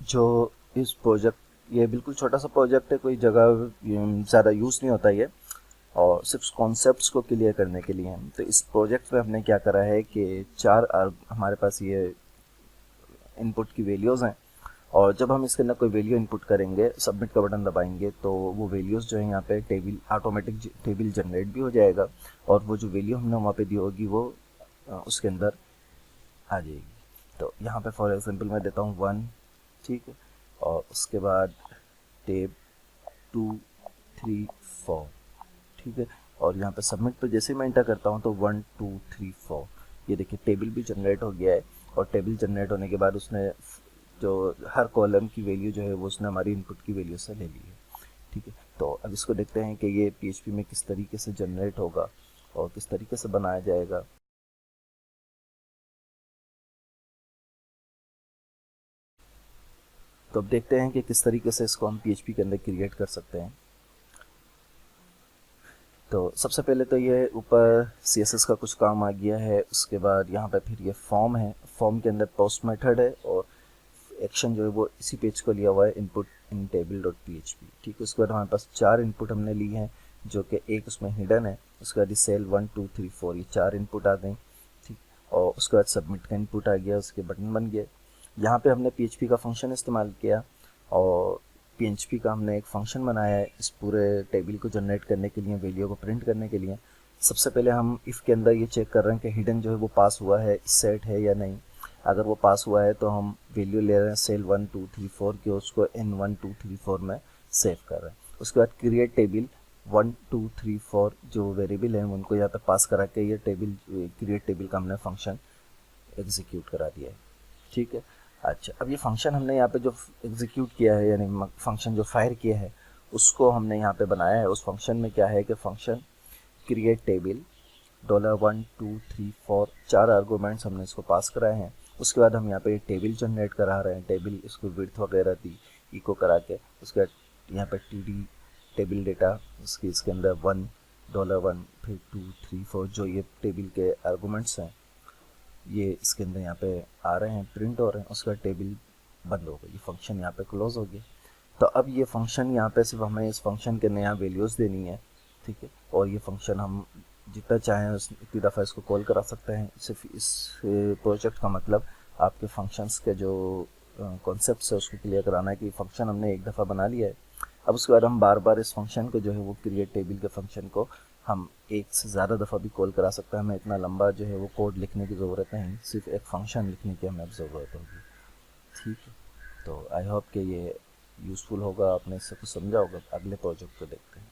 जो इस प्रोजेक्ट, ये बिल्कुल छोटा सा प्रोजेक्ट है, कोई जगह ज़्यादा यूज़ नहीं होता ये, और सिर्फ कॉन्सेप्ट्स को क्लियर करने के लिए हैं। तो इस प्रोजेक्ट में हमने क्या करा है कि हमारे पास ये इनपुट की वैल्यूज़ हैं, और जब हम इसके अंदर कोई वैल्यू इनपुट करेंगे, सबमिट का बटन दबाएंगे, तो वो वैल्यूज़ जो है यहाँ पे टेबल ऑटोमेटिक टेबल जनरेट भी हो जाएगा, और वो जो वैल्यू हमने वहाँ पे दी होगी वो उसके अंदर आ जाएगी। तो यहाँ पे फॉर एग्जांपल मैं देता हूँ 1, ठीक है, और उसके बाद टेब 2 3 4, ठीक है, और यहाँ पे सबमिट पे जैसे ही मैं इंटर करता हूँ तो 1 2 3 4, ये देखिए टेबल भी जनरेट हो गया है। और टेबल जनरेट होने के बाद उसने जो हर कॉलम की वैल्यू जो है वो उसने हमारी इनपुट की वैल्यू से ले ली है, ठीक है। तो अब इसको देखते हैं कि ये पीएचपी में किस तरीके से जनरेट होगा और किस तरीके से बनाया जाएगा। तो अब देखते हैं कि किस तरीके से इसको हम पीएचपी के अंदर क्रिएट कर सकते हैं। तो सबसे पहले तो ये ऊपर सीएसएस का कुछ काम आ गया है, उसके बाद यहाँ पे फिर ये फॉर्म है, फॉर्म के अंदर पोस्ट मेथड है, और एक्शन जो है वो इसी पेज को लिया हुआ है, इनपुट इन table dot P H P, ठीक है। उसके बाद हमारे पास 4 इनपुट हमने ली हैं, जो कि एक उसमें हिडन है। उसके बाद सेल 1 2 3 4, ये 4 इनपुट आ गई, ठीक। और उसके बाद सबमिट का इनपुट आ गया, उसके बटन बन गए। यहाँ पे हमने पीएचपी का फंक्शन इस्तेमाल किया, और पीएचपी का हमने एक फंक्शन बनाया है इस पूरे टेबल को जनरेट करने के लिए, वैल्यू को प्रिंट करने के लिए। सबसे पहले हम इफ़ के अंदर ये चेक कर रहे हैं कि हिडन जो है वो पास हुआ है, सेट है या नहीं। अगर वो पास हुआ है तो हम वैल्यू ले रहे हैं सेल 1 2 3 4 की, उसको इन 1 2 3 4 में सेव कर रहे हैं। उसके बाद क्रिएट टेबल 1 2 3 4 जो वेरिएबल हैं उनको यहाँ पे पास करा के ये टेबल क्रिएट टेबल का हमने फंक्शन एग्जीक्यूट करा दिया है, ठीक है। अच्छा, अब ये फंक्शन हमने यहाँ पे जो एग्जीक्यूट किया है, यानी फंक्शन जो फायर किया है, उसको हमने यहाँ पे बनाया है। उस फंक्शन में क्या है कि फंक्शन क्रिएट टेबल $1 2 3 4, 4 आर्गूमेंट्स हमने इसको पास कराए हैं। उसके बाद हम यहाँ पे टेबल जनरेट करा रहे हैं, टेबल इसको विड्थ वगैरह दी इको करा के। उसके बाद यहाँ पे टी डी टेबल डेटा इसके अंदर $1 फिर 2 3 4 जो ये टेबल के आर्गूमेंट्स हैं ये इसके अंदर यहाँ पे आ रहे हैं, प्रिंट हो रहे हैं। उसका टेबल बंद हो गई, ये फंक्शन यहाँ पे क्लोज हो गया। तो अब ये फंक्शन यहाँ पे सिर्फ हमें इस फंक्शन के नया वैल्यूज़ देनी है, ठीक है। और ये फंक्शन हम जितना चाहें उतनी दफ़ा इसको कॉल करा सकते हैं। सिर्फ इस प्रोजेक्ट का मतलब आपके फंक्शंस के जो कॉन्सेप्ट है उसको क्लियर कराना है कि फंक्शन हमने एक दफ़ा बना लिया है। अब उसके बाद हम बार बार इस फंक्शन को जो है वो क्रिएट टेबल के फंक्शन को हम एक से ज़्यादा दफ़ा भी कॉल करा सकते हैं। हमें इतना लंबा जो है वो कोड लिखने की ज़रूरत नहीं, सिर्फ एक फंक्शन लिखने की हमें अब ज़रूरत होगी, ठीक है। तो आई होप कि ये यूज़फुल होगा, आपने इससे कुछ समझा होगा। अगले प्रोजेक्ट को देखते हैं।